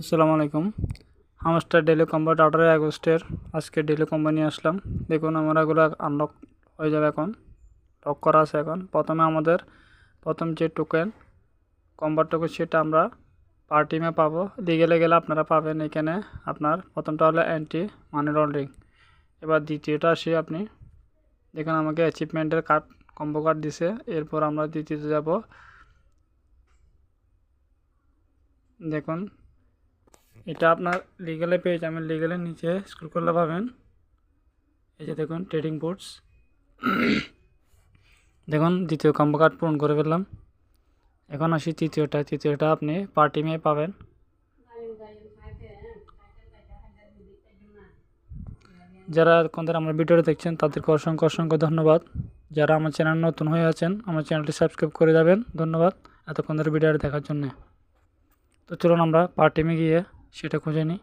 আসসালামু আলাইকুম। Hamster daily combo 18 আগস্টের আজকে ডেইলি কম্বো নিয়ে আসলাম। দেখুন আমরা এগুলো আনলক হয়ে যাবে, এখন লক করা আছে। এখন প্রথমে আমাদের প্রথম যে টোকেন কম্বো টোকেন সেটা আমরা পার টিমে পাবো। লিগেলে গেলে আপনারা পাবেন এখানে। আপনার প্রথমটা হলো অ্যান্টি মানি লন্ডারিং। এবার দ্বিতীয়টা আসি, আপনি দেখুন আমাকে অ্যাচিভমেন্টের কার্ড কম্বো কার্ড দিছে। এরপর আমরা দ্বিতীয়তে যাব। দেখুন এটা আপনার লিগেলে পেয়ে যাবেন, লিগেলের নিচে স্ক্রল করলে পাবেন। এই যে দেখুন ট্রেডিং পোর্টস। দেখুন দ্বিতীয় কম্বো কার্ড পূরণ করে ফেললাম। এখন আসি তৃতীয়টা আপনি পার্টি মে পাবেন। যারা কোনদের আমার ভিডিওটা দেখছেন তাদেরকে অসংখ্য অসংখ্য ধন্যবাদ। যারা আমার চ্যানেল নতুন হয়ে আছেন আমার চ্যানেলটি সাবস্ক্রাইব করে যাবেন। ধন্যবাদ এতক্ষণ ধরে ভিডিওটা দেখার জন্য। তো চলুন আমরা পার্টি মে গিয়ে সেটা খুঁজে নিই।